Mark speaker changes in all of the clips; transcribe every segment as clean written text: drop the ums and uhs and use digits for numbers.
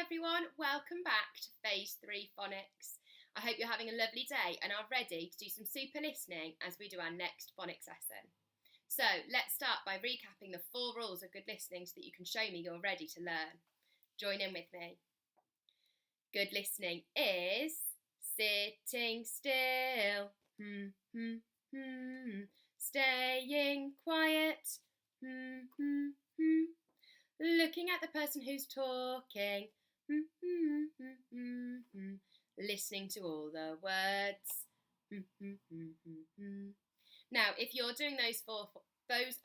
Speaker 1: everyone, welcome back to Phase 3 Phonics. I hope you're having a lovely day and are ready to do some super listening as we do our next phonics lesson. So let's start by recapping the 4 rules of good listening so that you can show me you're ready to learn. Join in with me. Good listening is sitting still, staying quiet, looking at the person who's talking, listening to all the words. Now, if you're doing those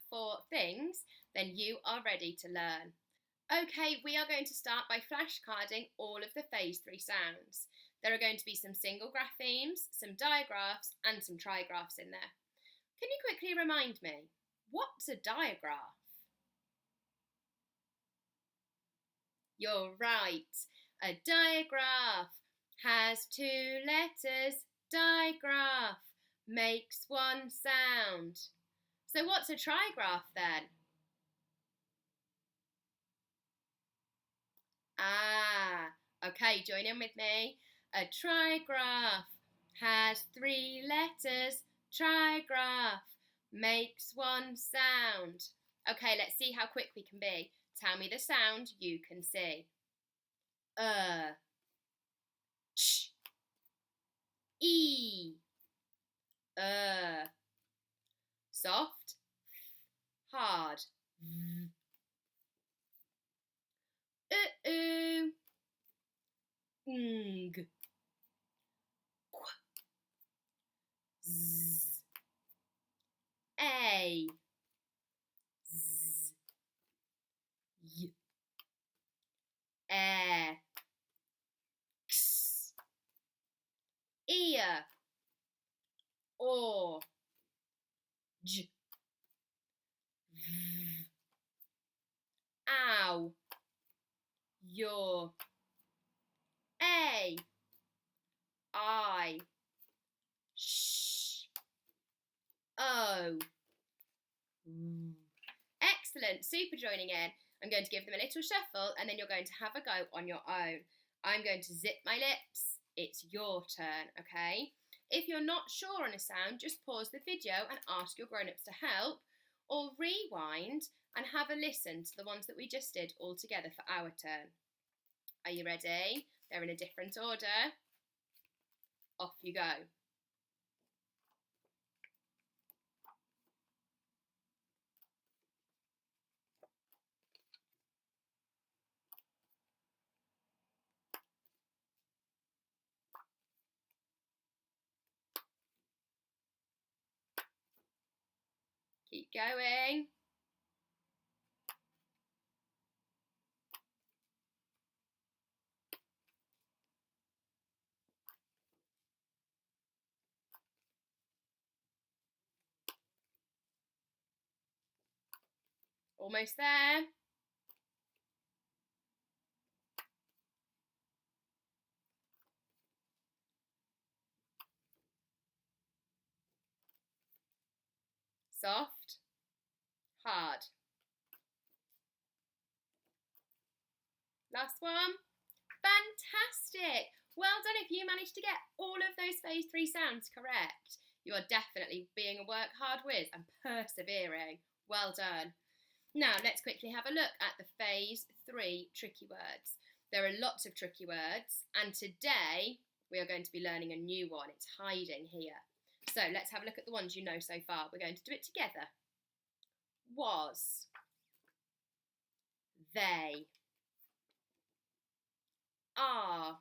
Speaker 1: four things, then you are ready to learn. Okay, we are going to start by flashcarding all of the Phase 3 sounds. There are going to be some single graphemes, some digraphs, and some trigraphs in there. Can you quickly remind me, what's a digraph? You're right. A digraph has 2 letters. Digraph makes 1 sound. So what's a trigraph then? Okay, join in with me. A trigraph has 3 letters. Trigraph makes 1 sound. Okay, let's see how quick we can be. Tell me the sound you can see. Ch, e, soft, hard, ng, qu, z, a, z, y, x, ear, or, j, v, ow, your, a, I, sh, o. Excellent, super joining in. I'm going to give them a little shuffle and then you're going to have a go on your own. I'm going to zip my lips. It's your turn, okay? If you're not sure on a sound, just pause the video and ask your grown-ups to help, or rewind and have a listen to the ones that we just did all together for our turn. Are you ready? They're in a different order. Off you go. Keep going. Almost there. Soft, hard. Last one. Fantastic. Well done if you managed to get all of those Phase 3 sounds correct. You are definitely being a work hard whiz and persevering. Well done. Now let's quickly have a look at the Phase 3 tricky words. There are lots of tricky words and today we are going to be learning a new one. It's hiding here. So let's have a look at the ones you know so far. We're going to do it together. Was, they, are,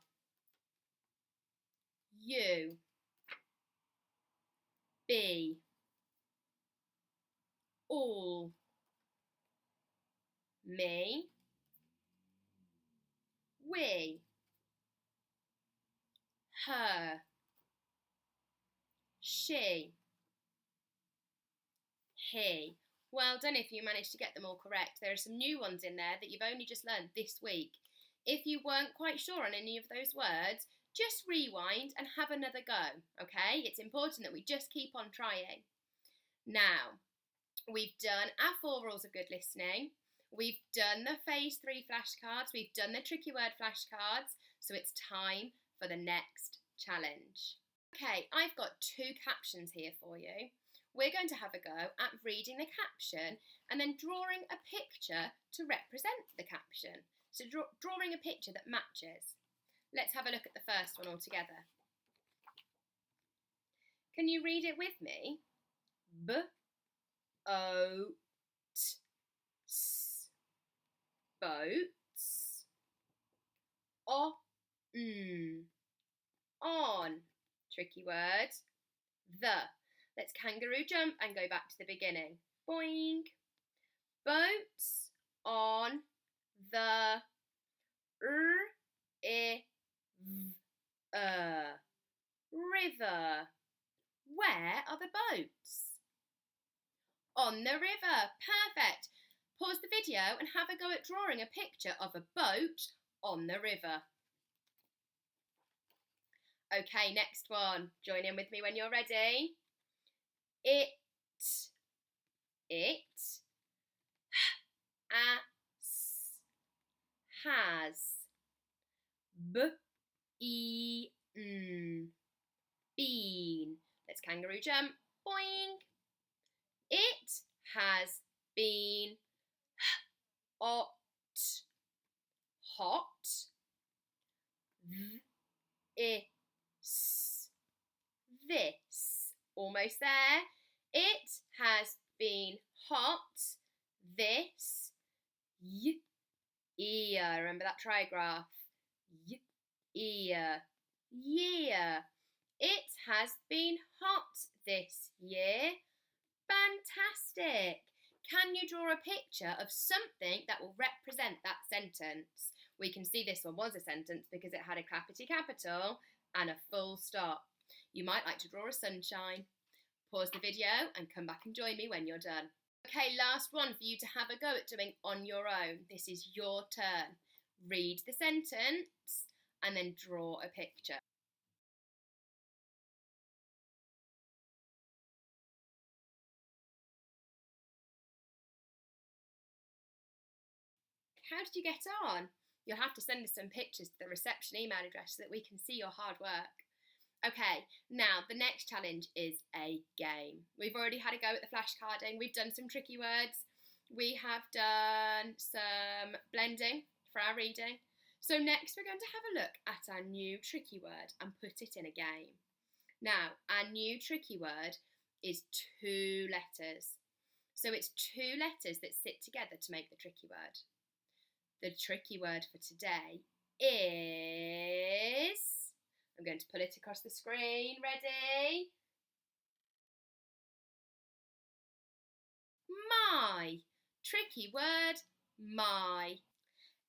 Speaker 1: you, be, all, me, we, her, she, he. Well done if you managed to get them all correct. There are some new ones in there that you've only just learned this week. If you weren't quite sure on any of those words, just rewind and have another go, okay? It's important that we just keep on trying. Now, we've done our 4 rules of good listening. We've done the phase 3 flashcards, we've done the tricky word flashcards, so it's time for the next challenge. Okay, I've got 2 captions here for you. We're going to have a go at reading the caption and then drawing a picture to represent the caption. So drawing a picture that matches. Let's have a look at the first one all together. Can you read it with me? B-O-T-S. Boats. On. Tricky word. The. Let's kangaroo jump and go back to the beginning. Boing. Boats on the river. Where are the boats? On the river. Perfect. Pause the video and have a go at drawing a picture of a boat on the river. Okay, next one. Join in with me when you're ready. It has been. Let's kangaroo jump. Boing. It has been hot. This. Almost there. It has been hot. This. Year. Remember that trigraph. Year. It has been hot this year. Fantastic. Can you draw a picture of something that will represent that sentence? We can see this one was a sentence because it had a clappity capital and a full stop. You might like to draw a sunshine. Pause the video and come back and join me when you're done. Okay, last one for you to have a go at doing on your own. This is your turn. Read the sentence and then draw a picture. How did you get on? You'll have to send us some pictures to the reception email address so that we can see your hard work. Okay, now the next challenge is a game. We've already had a go at the flashcarding. We've done some tricky words. We have done some blending for our reading. So next we're going to have a look at our new tricky word and put it in a game. Now, our new tricky word is 2 letters. So it's 2 letters that sit together to make the tricky word. The tricky word for today is... I'm going to pull it across the screen. Ready? My. Tricky word, my.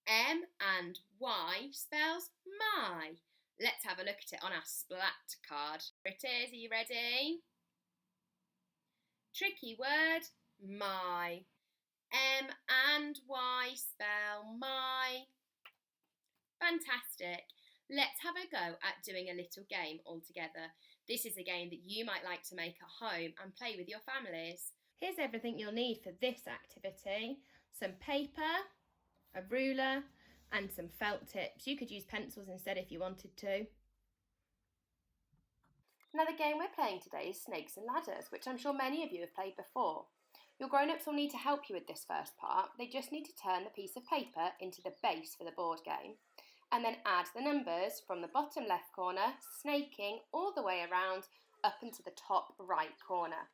Speaker 1: M and Y spells my. Let's have a look at it on our splat card. Here it is. Are you ready? Tricky word, my. M and Y spell my. Fantastic. Let's have a go at doing a little game all together. This is a game that you might like to make at home and play with your families. Here's everything you'll need for this activity. Some paper, a ruler, and some felt tips. You could use pencils instead if you wanted to. Now the game we're playing today is Snakes and Ladders, which I'm sure many of you have played before. Your grown-ups will need to help you with this first part. They just need to turn the piece of paper into the base for the board game and then add the numbers from the bottom left corner, snaking all the way around up into the top right corner.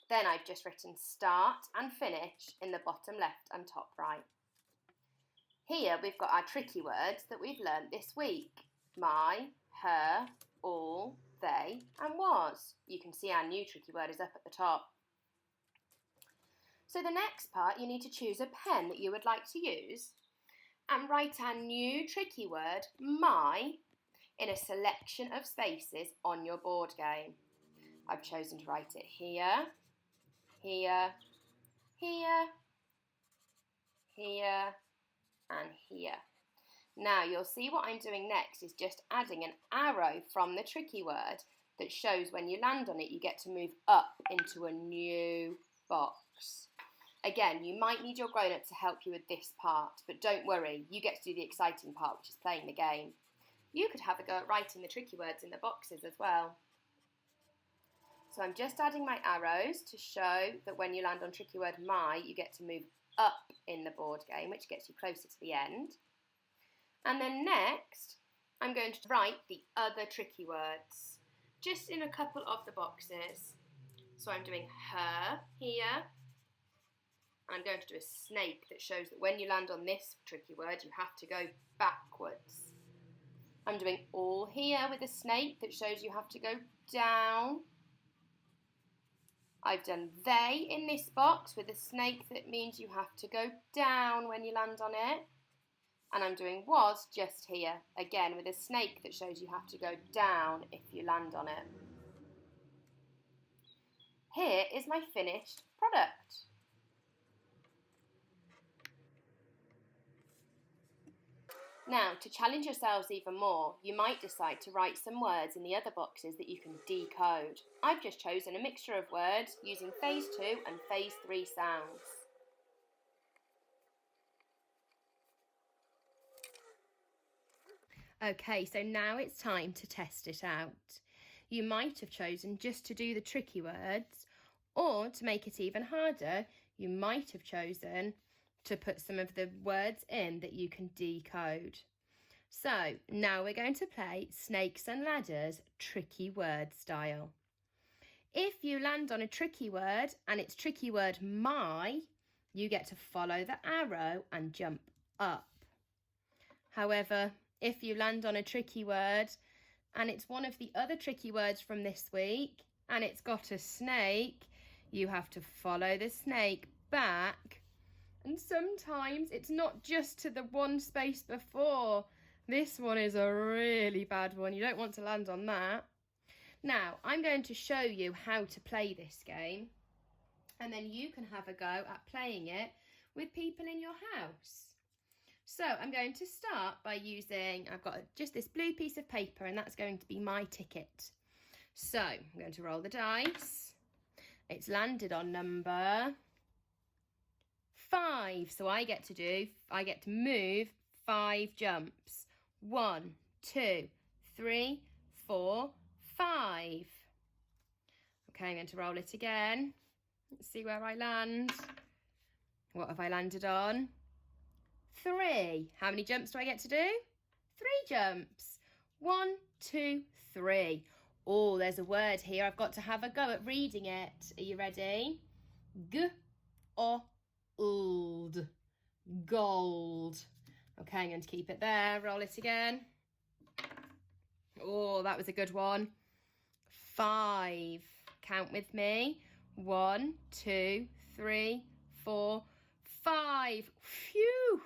Speaker 1: Then I've just written start and finish in the bottom left and top right. Here we've got our tricky words that we've learnt this week. My, her, all, they and was. You can see our new tricky word is up at the top. So the next part, you need to choose a pen that you would like to use and write our new tricky word, my, in a selection of spaces on your board game. I've chosen to write it here, here, here, here, and here. Now you'll see what I'm doing next is just adding an arrow from the tricky word that shows when you land on it, you get to move up into a new box. Again, you might need your grown-up to help you with this part, but don't worry, you get to do the exciting part, which is playing the game. You could have a go at writing the tricky words in the boxes as well. So I'm just adding my arrows to show that when you land on tricky word my, you get to move up in the board game, which gets you closer to the end. And then next, I'm going to write the other tricky words, just in a couple of the boxes. So I'm doing her here. I'm going to do a snake that shows that when you land on this tricky word, you have to go backwards. I'm doing all here with a snake that shows you have to go down. I've done they in this box with a snake that means you have to go down when you land on it. And I'm doing was just here, again with a snake that shows you have to go down if you land on it. Here is my finished product. Now, to challenge yourselves even more, you might decide to write some words in the other boxes that you can decode. I've just chosen a mixture of words using phase 2 and phase 3 sounds. Okay, so now it's time to test it out. You might have chosen just to do the tricky words, or to make it even harder, you might have chosen to put some of the words in that you can decode. So now we're going to play Snakes and Ladders tricky word style. If you land on a tricky word and it's tricky word my, you get to follow the arrow and jump up. However, if you land on a tricky word and it's one of the other tricky words from this week and it's got a snake, you have to follow the snake back. And sometimes it's not just to the one space before. This one is a really bad one. You don't want to land on that. Now, I'm going to show you how to play this game, and then you can have a go at playing it with people in your house. So I'm going to start by using, I've got just this blue piece of paper, and that's going to be my ticket. So I'm going to roll the dice. It's landed on number 5, so I get to move 5 jumps. 1, 2, 3, 4, 5. Okay, I'm going to roll it again. Let's see where I land. What have I landed on? 3. How many jumps do I get to do? 3 jumps. 1, 2, 3. Oh, there's a word here. I've got to have a go at reading it. Are you ready? G-o-ld. Gold. Okay, I'm going to keep it there. Roll it again. Oh, that was a good one. 5. Count with me. 1, 2, 3, 4, 5. Phew!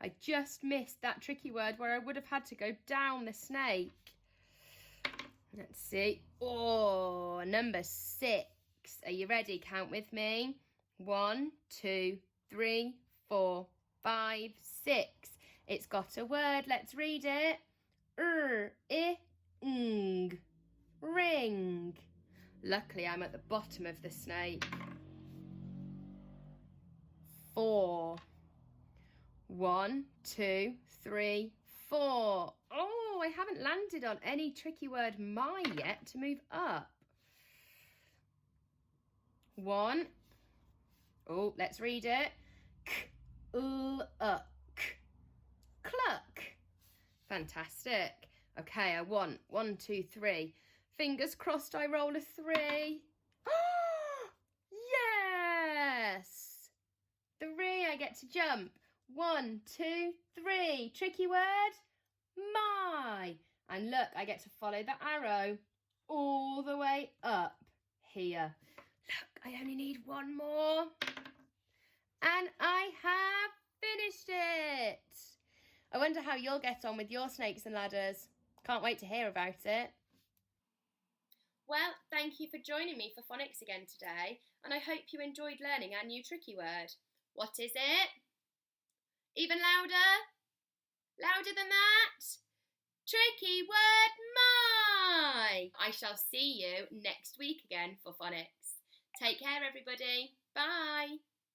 Speaker 1: I just missed that tricky word where I would have had to go down the snake. Let's see. Oh, number 6. Are you ready? Count with me. 1, 2, 3, 4, 5, 6. It's got a word. Let's read it. I-ng. Ring. Luckily, I'm at the bottom of the snake. 4. 1, 2, 3, 4. Oh, I haven't landed on any tricky word my yet to move up. 1. Oh, let's read it. K-l-up. Cluck. Fantastic. Okay, I want 1, 2, 3. Fingers crossed I roll a 3. Yes! 3, I get to jump. 1, 2, 3. Tricky word, my. And look, I get to follow the arrow all the way up here. Look, I only need one more. And I have finished it. I wonder how you'll get on with your snakes and ladders. Can't wait to hear about it. Well, thank you for joining me for Phonics again today, and I hope you enjoyed learning our new tricky word. What is it? Even louder? Louder than that? Tricky word, my! I shall see you next week again for Phonics. Take care, everybody. Bye.